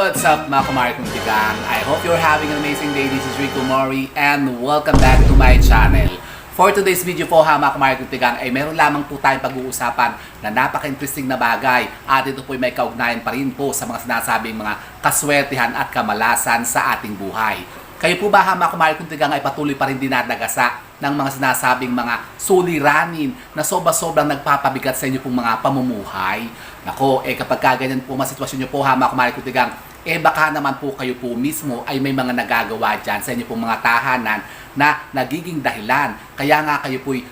What's up mga kumari kong tigang? I hope you're having an amazing day. This is Rico Mori and welcome back to my channel. For today's video po mga kumari kong tigang ay meron lamang po tayong pag-uusapan na napaka-interesting na bagay at ito po ay may kaugnayan pa rin po sa mga sinasabing mga kaswertihan at kamalasan sa ating buhay. Kayo po ba mga kumari kong tigang ay patuloy pa rin dinadagasa ng mga sinasabing mga suliranin na sobra-sobrang nagpapabigat sa inyo pong mga pamumuhay? Nako, kapag ganyan po mga sitwasyon nyo po mga kumari kong tigang, baka naman po kayo po mismo ay may mga nagagawa dyan sa inyo pong mga tahanan na nagiging dahilan. Kaya nga kayo po'y,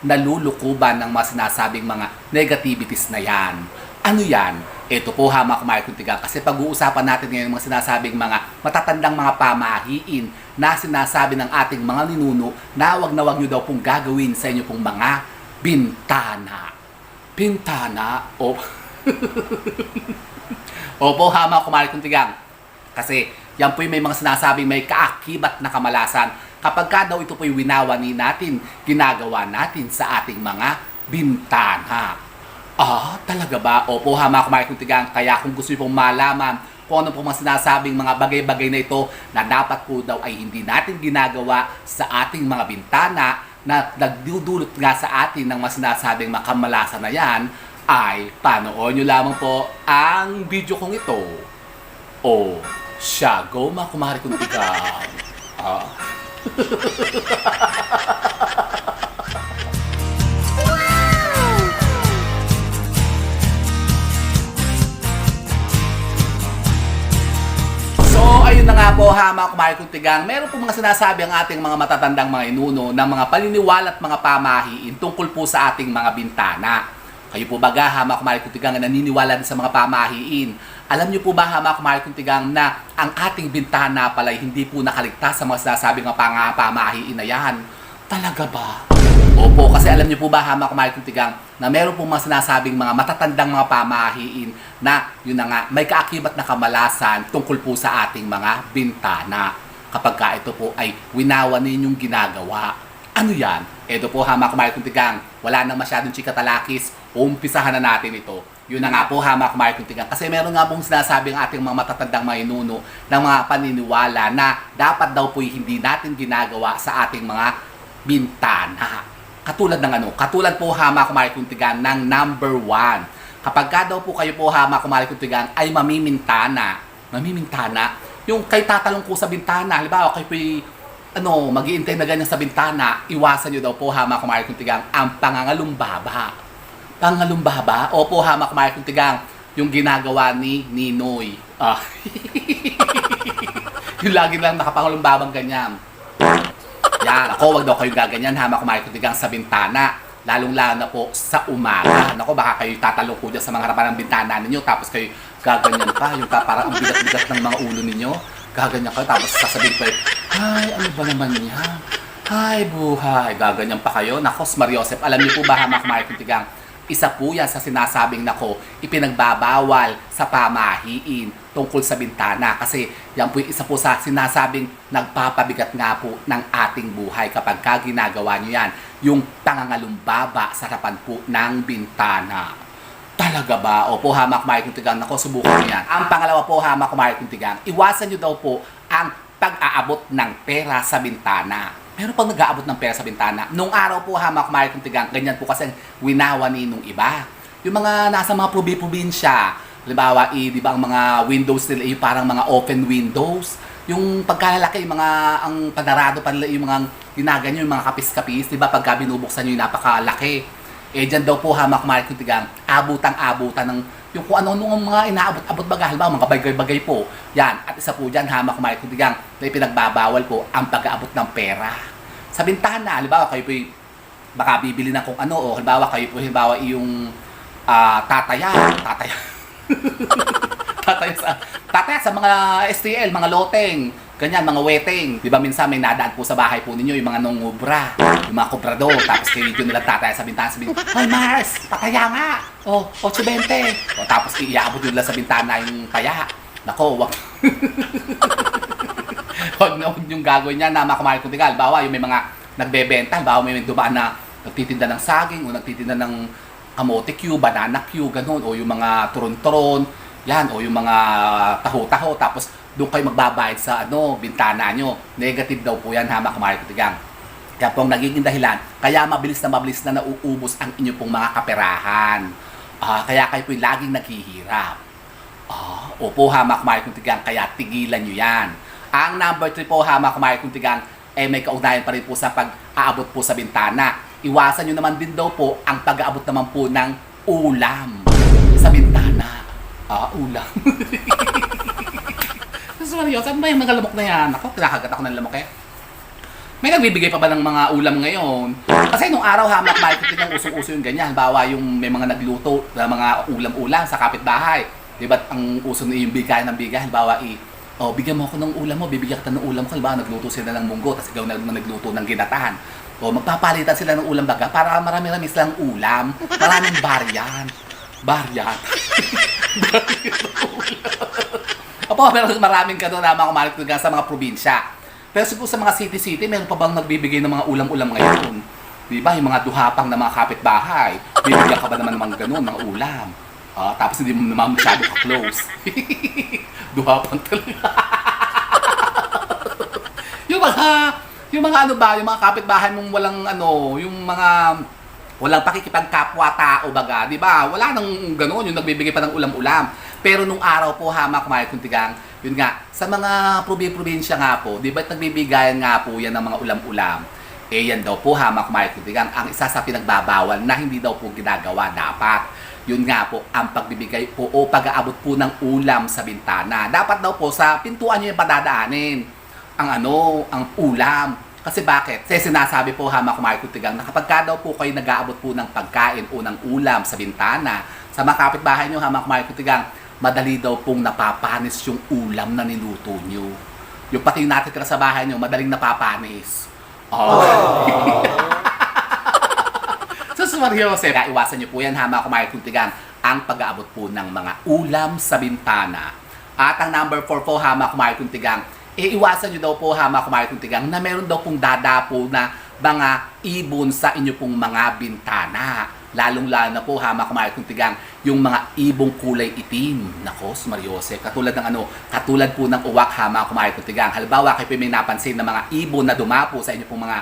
nalulukuban ng mga sinasabing mga negativities na yan. Ano yan? Ito po mga kumari kong tigang, kasi pag-uusapan natin ngayon mga sinasabing mga matatandang mga pamahiin na sinasabi ng ating mga ninuno na wag nyo daw pong gagawin sa inyo pong mga bintana. Bintana? Opo mga kumari kong tigang. Kasi yan po may mga sinasabing may kaakibat na kamalasan kapag ka daw ito po'y winawani natin, ginagawa natin sa ating mga bintana. Talaga ba? Opo mga kumari kong tigang. Kaya kung gusto nyo pong malaman kung ano po mga sinasabing mga bagay-bagay na ito na dapat po daw ay hindi natin ginagawa sa ating mga bintana na nagdudulot nga sa atin ng mga sinasabing mga kamalasan na yan, ay panoorin nyo lamang po ang video kong ito. Siya, go mga kumari kong tigang. Ayun na nga po mga kumari kong tigang, meron po mga sinasabi ang ating mga matatandang mga inuno ng mga paniniwala at mga pamahiin tungkol po sa ating mga bintana. Kayo po ba mga kumari kong tigang na naniniwala din sa mga pamahiin? Alam niyo po ba mga kumari kong tigang na ang ating bintana pala hindi po nakaligtas sa mga sinasabing mga pamahiin na yan? Talaga ba? Opo, kasi alam niyo po ba mga kumari kong tigang na meron po mga sinasabing mga matatandang mga pamahiin na yun na nga, may kaakibat na kamalasan tungkol po sa ating mga bintana kapag ka ito po ay winawanin yung ginagawa. Ano yan? Ito po mga kumari kong tigang, wala nang masyadong chikatalakis, umpisahan na natin ito. Yun na nga po mga kumari kong tigang, kasi meron nga pong sinasabing ating mga matatandang mga inuno ng mga paniniwala na dapat daw po hindi natin ginagawa sa ating mga bintana. Katulad ng katulad po mga kumari kong tigang ng number 1. Kapag ka daw po kayo po mga kumari kong tigang ay mamimintana, yung kay tatalong ko sa bintana, halimbawa kayo po'y mag-iintay na ganyan sa bintana, iwasan nyo daw po mga kumari kong tigang ang pangangalumbaba. Pangalumbaba? Opo mga kumari kong tigang, yung ginagawa ni Ninoy. Yung lagi lang nakapangalumbabang ganyan. Yan, wag daw kayo gaganyan mga kumari kong tigang sa bintana. Lalong-lalo na po sa umaga. Baka kayo tatalong po dyan sa mga harapan ng bintana ninyo, tapos kayo gaganyan pa, yung parang ang bigat-bigat ng mga ulo ninyo. Gaganyan kayo, tapos sasabihin kayo, ay, ano ba naman yan? Ay, buhay. Gaganyan pa kayo. Mariosep, alam niyo po ba mga kumari kong tigang, isa po yan sa sinasabing ipinagbabawal sa pamahiin tungkol sa bintana. Kasi yan po isa po sa sinasabing nagpapabigat nga po ng ating buhay kapag ginagawa nyo yan. Yung pangangalumbaba sa harapan po ng bintana. Talaga ba? Opo mga kumari kong tigang, subukan nyo yan. Ang pangalawa po mga kumari kong tigang, iwasan nyo daw po ang pag-aabot ng pera sa bintana. Meron pang nag-aabot ng pera sa bintana. Nung araw po mga kumari kong tigang, ganyan po kasi winawani nung iba. Yung mga nasa mga probinsya, halimbawa, di ba ang mga windows nila parang mga open windows. Yung pagkalalaki, ang panarado pa nila yung mga ginaganyo, yung mga kapis-kapis, di ba pagka binubuksan nyo yung napakalaki. Dyan daw po mga kumari kong tigang, abutang-abutan ng yung kung ano nung mga inaabot-abot baga, halimbawa mga bagay-bagay po. Yan, at isa po dyan mga kumari kong tigang, na ipinagbabawal po ang pag-aabot ng pera. Sa bintana, halimbawa kayo po baka bibili ng kung ano, o halimbawa kayo po yung tataya sa mga STL, mga loteng, ganyan, mga weteng. Di ba minsan may nadaan po sa bahay po ninyo yung mga nungubra, yung mga kubrador, tapos kayo yun nila tataya sa bintana, sabihin, "Hoy Mars, pataya nga! O, 8.20. O tapos iaabot yun nila sa bintana yung taya. Nako, wag. Wag na yung gagawin niya na mga kumari kong tigang. Bawa yung may mga nagbebenta, bawa may dumaan na nagtitinda ng saging o nagtitinda ng kamote Q, banana Q, ganun, o yung mga turon-turon, Yan, o yung mga taho-taho, tapos doon kayo magbabayad sa bintana nyo. Negative daw po yan, ha, mga kumari kutigang. Kaya po ang nagiging dahilan, kaya mabilis na nauubos ang inyo pong mga kaperahan. Kaya kayo po laging naghihirap. Opo, ha, mga kumari kutigang, kaya tigilan nyo yan. Ang number 3 po, ha, mga kumari kutigang, may kaugnayan pa rin po sa pag-aabot po sa bintana. Iwasan nyo naman din daw po ang pag-aabot naman po ng ulam sa bintana. Ulam. Sorry, saan ba yung mga lamok na yan? Ako, kinakagat ako ng lamok eh. May nagbibigay pa ba ng mga ulam ngayon? Kasi nung araw, hamak market din ang usong-uso yung ganyan. Bawa yung may mga nagluto na mga ulam-ulam sa kapitbahay. Diba ang uso na yung bigay ng bigay? Bawa bigyan mo ako ng ulam mo, bibigyan kita ng ulam ko. Halimbawa, nagluto sila ng munggo, tapos ikaw nagluto ng ginatahan. Magpapalitan sila ng ulam baga para marami-rami silang ulam. Maraming variant. Opo, pero maraming ganun na mga kumalit sa mga probinsya. Pero siguro sa mga city-city, meron pa bang nagbibigay ng mga ulam-ulam ngayon? Di ba? Yung mga duhapang na mga kapitbahay. Bibigyan ka ba naman ng mga ganun, mga ulam? Tapos hindi mo naman masyado ka-close. Duhapang talaga. yung mga kapitbahay mong walang yung mga walang pakikipagkapwa-tao baga, di ba? Wala nang gano'n, yung nagbibigay pa ng ulam-ulam. Pero nung araw po, hamak kumain kuntigang, yun nga, sa mga probinsya nga po, di ba nagbibigayan nga po yan ng mga ulam-ulam? Yan daw po, hamak kumain kuntigang, ang isa sa pinagbabawal na hindi daw po ginagawa dapat. Yun nga po, ang pagbibigay po o pag-aabot po ng ulam sa bintana. Dapat daw po sa pintuan nyo yung padadaanin ang ulam. Kasi bakit? Kasi sinasabi po, hamak kumain kuntigang, na kapag daw po kayo nag-aabot po ng pagkain o ng ulam sa bintana, sa mga kapitbahay nyo, hamak kumain kuntigang, madali daw pong napapanis yung ulam na niluto nyo. Yung pati yung natitira sa bahay nyo, madaling napapanis. So, Jose, iwasan nyo po yan, hamak kumain kuntigang, ang pag-aabot po ng mga ulam sa bintana. At ang number 4 po, hamak kumain kuntigang, iwasan nyo daw po, hamak kumain kuntigang, na meron daw pong dadapo na mga ibon sa inyo pong mga bintana. Lalong-lalo na po, hamak kumain kuntigang, yung mga ibong kulay itim. Nako, Mariose, katulad po ng uwak, hamak kumain kuntigang. Halimbawa, kayo may napansin na mga ibon na dumapo sa inyo pong mga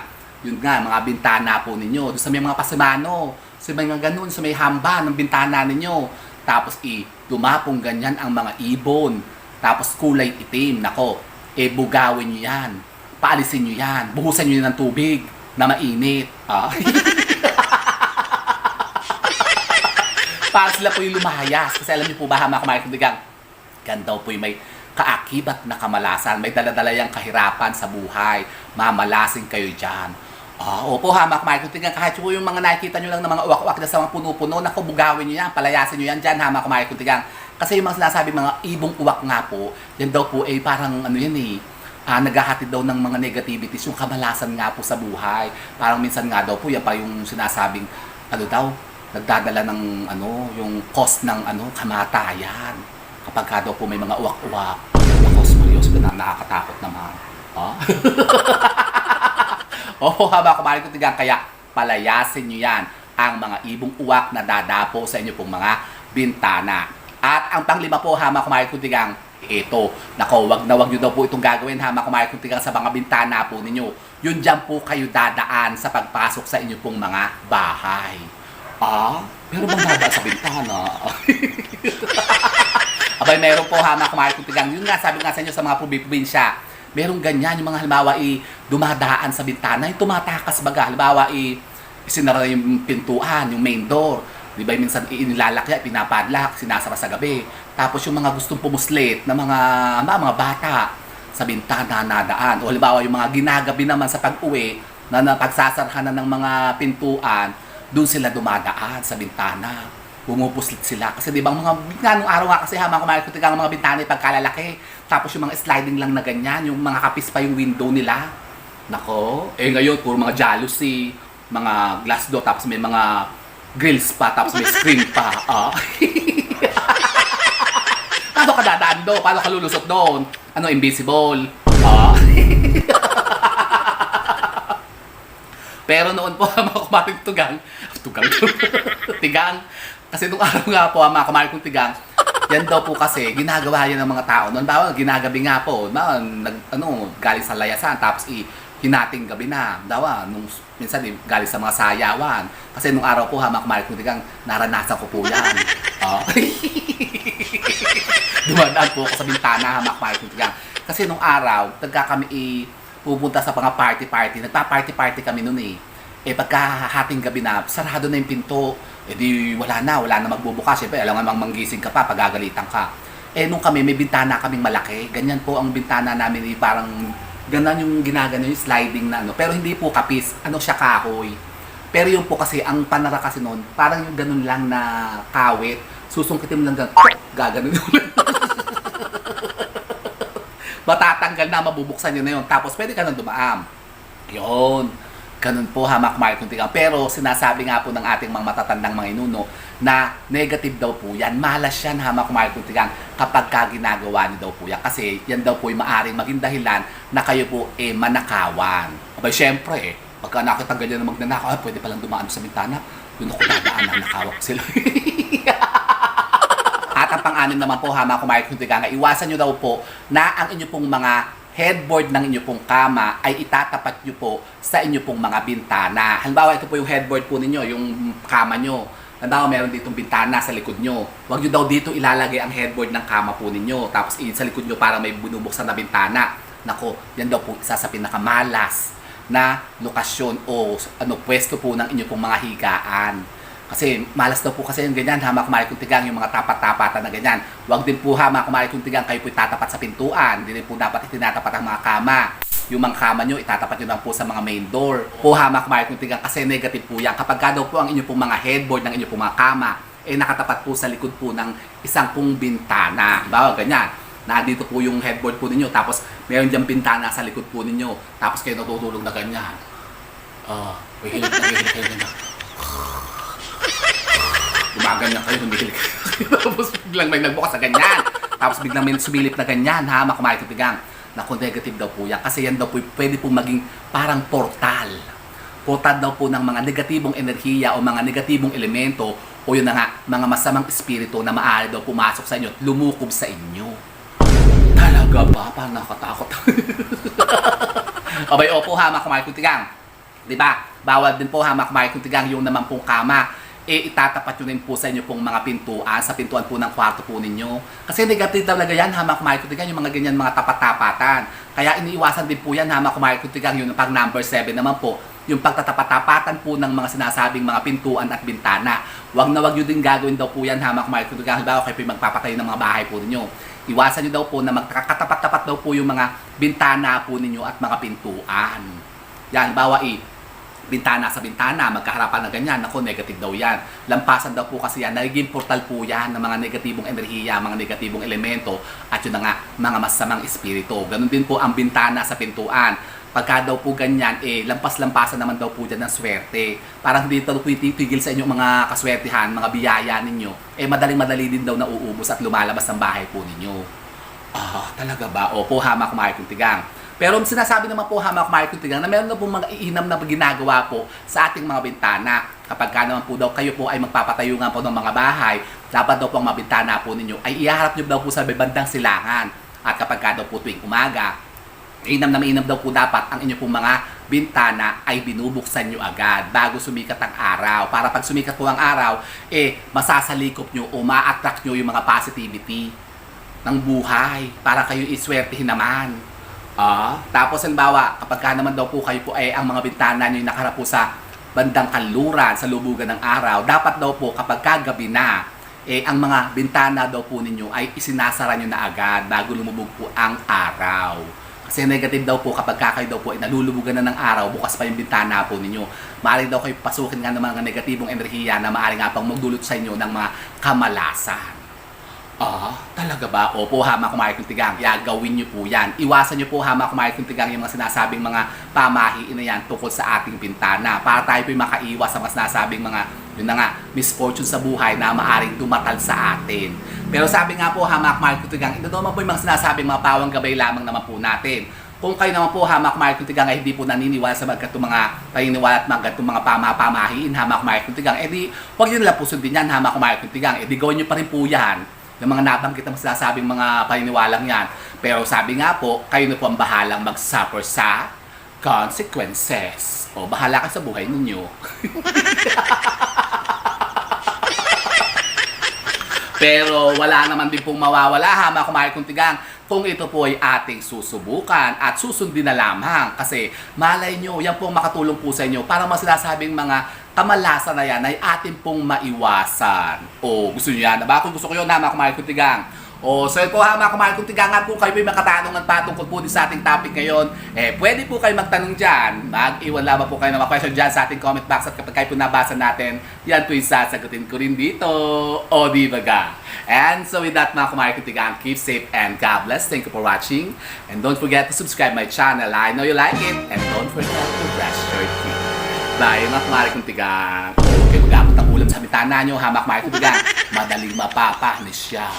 bintana po ninyo. Doon sa may mga pasimano, sa mga ganun, sa may hamba ng bintana ninyo. Tapos dumapong ganyan ang mga ibon. Tapos kulay itim. Nako, bugawin nyo yan. Paalisin nyo yan. Buhusan nyo yan ng tubig na mainit. Para sila po yung lumayas. Kasi alam niyo po ba, hamak kumain kuntigang, ganda po yung may kaakibat na kamalasan. May daladala yung kahirapan sa buhay. Mamalasin kayo dyan. Opo, hamak kumain kuntigang, kahit yung mga nakikita nyo lang ng mga uwak-uwak na sa mga puno-puno, naku, bugawin nyo yan, palayasin nyo yan dyan, hamak kumain kuntigang. Kasi yung mga sinasabi mga ibong uwak nga po, yan daw po parang naghahatid daw ng mga negativities, yung kamalasan nga po sa buhay. Parang minsan nga daw po, yan pa yung sinasabing, nagdadala ng yung cause ng kamatayan. Kapag daw po may mga uwak-uwak, seryoso na nakakatakot naman. Haba kumain kuntigang, kaya palayasin nyo yan ang mga ibong uwak na dadapo sa inyo pong mga bintana. At ang panglima po, hamak kumain kuntigang, wag nyo daw po itong gagawin, hamak kumain kuntigang, sa mga bintana po ninyo. Yun dyan po kayo dadaan sa pagpasok sa inyo pong mga bahay. Pero bang dadaan sa bintana? Abay, meron po, hamak kumain kuntigang. Yun nga, sabi nga sa inyo sa mga probinsya, merong ganyan, yung mga halimbawa dumadaan sa bintana, yung tumatakas baga. Halimbawa isinara yung pintuan, yung main door. Di ba, minsan inilalakya, pinapadlak, sinasara sa gabi. Tapos yung mga gustong pumuslit na mga bata sa bintana nadaan. O halimbawa yung mga ginagabi naman sa pag-uwi na napagsasarhan na ng mga pintuan, doon sila dumadaan sa bintana. Pumupuslit sila. Kasi di ba, nung araw nga kasi, hamak kumain kuntigang, mga bintana pagkalalaki. Tapos yung mga sliding lang na ganyan, yung mga kapis pa yung window nila. Nako, ngayon, puro mga jalousie, mga glass door, tapos may mga grills pa, tapos may screen pa. Paano ka dadaan doon? Paano ka lulusot doon? Invisible? Pero noon po, mga kumaring tigang. Kasi nung araw nga po, mga kumaring tigang, Yan daw po kasi, ginagawa yan ng mga tao noon. Bawal, ginagabi nga po. Bawal, galing sa layasan, tapos hinating gabi na. Dawa, minsan galing sa mga sayawan. Kasi nung araw po, hamak Marik Kuntigang, naranasan ko po yan. Oh. Dumadaan po ako sa bintana, hamak Marik Kuntigang. Kasi nung araw, kami pupunta sa mga party-party. Nagpa-party-party kami noon eh. Pagkahating gabi na, sarado na yung pinto. Di wala na magbubukas. Siyempre, alam nga manggising ka pa, pagagalitan ka. Nung kami, may bintana kaming malaki. Ganyan po ang bintana namin, parang ganun yung ginagano yung sliding na ano. Pero hindi po kapis, siya, kahoy. Pero yung po kasi, ang panara kasi noon, parang yung ganun lang na kawit. Susungkitin mo lang ganun, gaganon ulit. Matatanggal na, mabubuksan yun na yun. Tapos pwede ka nang dumaam. Yun. Ganun po, hamak Marik Kuntigang. Pero sinasabi nga po ng ating mga matatandang mga inuno na negative daw po yan. Malas yan, hamak Marik Kuntigang, kapag ginagawa niyo daw po yan. Kasi yan daw po ay maaring maging dahilan na kayo po manakawan. Abay, syempre pagka nakita ganyan na magnanakaw, pwede palang dumaan sa bintana. Doon ako dadaan na nakawak sila. At ang pang-anim naman po, hamak Marik Kuntigang, iwasan nyo daw po na ang inyo pong mga headboard ng inyo pong kama ay itatapat nyo po sa inyo pong mga bintana. Halimbawa, ito po yung headboard po ninyo, yung kama nyo. Halimbawa, meron ditong bintana sa likod nyo. Huwag nyo daw dito ilalagay ang headboard ng kama po ninyo. Tapos sa likod nyo para may binubuksan na bintana. Nako, yan daw po isa sa pinakamalas na lokasyon o pwesto po ng inyo pong mga higaan. Kasi malas daw po kasi yung ganyan, hamak Marik Kuntigang, yung mga tapat-tapatan na ganyan. Huwag din po, hamak Marik Kuntigang, kayo po itatapat sa pintuan. Hindi rin po dapat itinatapat ang mga kama. Yung mga kama nyo, itatapat nyo lang po sa mga main door. Po, hamak Marik Kuntigang, kasi negative po yan. Kapag daw po ang inyo pong mga headboard ng inyo pong mga kama, nakatapat po sa likod po ng isang pong bintana. Bawa, ganyan. Nandito po yung headboard po ninyo, tapos meron diyang bintana sa likod po ninyo. Tapos kayo natutulog na ganyan. May hilig kayo ganyan. Gumaganyan kayo, humihilig kayo. Tapos biglang may nagbukas na ganyan. Tapos biglang may sumilip na ganyan, hamak Marik Kuntigang. Naku, negative daw po yan. Kasi yan daw po pwede po maging parang portal. Portal daw po ng mga negatibong enerhiya o mga negatibong elemento o yun na nga, mga masamang espiritu na maaari daw pumasok sa inyo at lumukob sa inyo. Talaga ba? Parang nakatakot. Abay, opo, hamak Marik Kuntigang. Diba? Bawal din po, hamak Marik Kuntigang, yung naman pong kama. Itatapat nyo rin po sa inyo pong mga pintuan, sa pintuan po ng kwarto po ninyo. Kasi negative talaga yan, hamak Marik Kuntigang, yung mga ganyan, mga tapat-tapatan. Kaya iniiwasan din po yan, hamak Marik Kuntigang, yung pag number 7 naman po, yung pagtatapat-tapatan po ng mga sinasabing mga pintuan at bintana. Huwag na huwag nyo din gagawin daw po yan, hamak Marik Kuntigang. Halimbawa, kayo po yung magpapatayo ng mga bahay po ninyo. Iwasan nyo daw po na magkatapat-tapat daw po yung mga bintana po ninyo at mga pintuan. Yan, halimbawa bintana sa bintana, magkaharapan na ganyan, naku, negative daw yan. Lampasan daw po kasi yan, nagiging portal po yan ng mga negatibong enerhiya, mga negatibong elemento, at yun na nga, mga masamang espiritu. Ganun din po ang bintana sa pintuan. Pagka daw po ganyan, lampas-lampasan naman daw po dyan ng swerte. Parang hindi daw po titigil sa inyong mga kaswertihan, mga biyaya ninyo, madaling-madali din daw na uubos at lumalabas ng bahay po ninyo. Talaga ba? Opo, hamak Marik Kuntigang. Pero sinasabi naman po, hamak Marik Kuntigang, na meron na po mga iinam na ginagawa po sa ating mga bintana. Kapag naman po daw kayo po ay magpapatayo nga po ng mga bahay, dapat daw po ang mga bintana po ninyo ay iharap nyo daw po sa bandang silangan. At kapag daw po tuwing umaga, mainam na mainam daw po dapat ang inyo pong mga bintana ay binubuksan nyo agad bago sumikat ang araw. Para pag sumikat po ang araw, masasalikop nyo o ma-attract nyo yung mga positivity ng buhay para kayo iswertihin naman. Tapos halimbawa, kapag naman daw po kayo po ay ang mga bintana nyo nakaharap po sa bandang kanluran, sa lubugan ng araw, dapat daw po kapag kagabi na, ang mga bintana daw po ninyo ay isinasara nyo na agad bago lumubog po ang araw. Kasi negative daw po kapag kayo daw po ay nalulubugan na ng araw, bukas pa yung bintana po ninyo. Maaari daw kayo pasukin nga ng mga negatibong enerhiya na maaari nga pang magdulot sa inyo ng mga kamalasan. Talaga ba? Opo, hamak Marik Kuntigang, gawin nyo po yan. Iwasan nyo po, hamak Marik Kuntigang, yung mga sinasabing mga pamahiin na yan tungkol sa ating bintana. Para tayo po makaiwas sa mga sinasabing mga, yun na nga, misfortune sa buhay na maaring dumatal sa atin. Pero sabi nga po, hamak Marik Kuntigang, ito naman po yung mga sinasabing mga pawang gabay lamang naman po natin. Kung kayo naman po, hamak Marik Kuntigang, ay hindi po naniniwala sa magkatong mga paniniwala at magkatong mga pamahiin, hamak Marik Kuntigang, di huwag nyo nalang po sundin yan, hamak Marik Kuntigang, di gawin nyo pa rin po yan. yung mga nabanggit na masasabing mga paniniwalang yan. Pero sabi nga po, kayo na po ang bahalang mag-suffer sa consequences. O, bahala ka sa buhay ninyo. Pero wala naman din pong mawawala ha mga kumain kong tigang kung ito po ay ating susubukan at susundin na lamang kasi malay nyo, yan pong makatulong po sa inyo para mga sinasabing mga kamalasan na yan ay atin pong maiwasan. O gusto nyo yan? Diba? Kung gusto ko yun ha mga kumain kong tigang. O, so yun po ha mga kumain kong tigang nga po kayo may makatanungan pa tungkol po din sa ating topic ngayon. Pwede po kayo magtanong dyan. Mag-iwan lamang po kayo ng mga question dyan sa ating comment box at kapag kayo po nabasa natin, yan po yung sasagutin ko rin dito. O, di ba ga? And so with that mga kumain kong tigang, keep safe and God bless. Thank you for watching. And don't forget to subscribe my channel. I know you like it. And don't forget to brush your teeth. Bye mga kumain kong tigang. Okay, mag-abot ang ulam sa bitana nyo ha mga kumain kong tigang. Madaling mapapanis yan.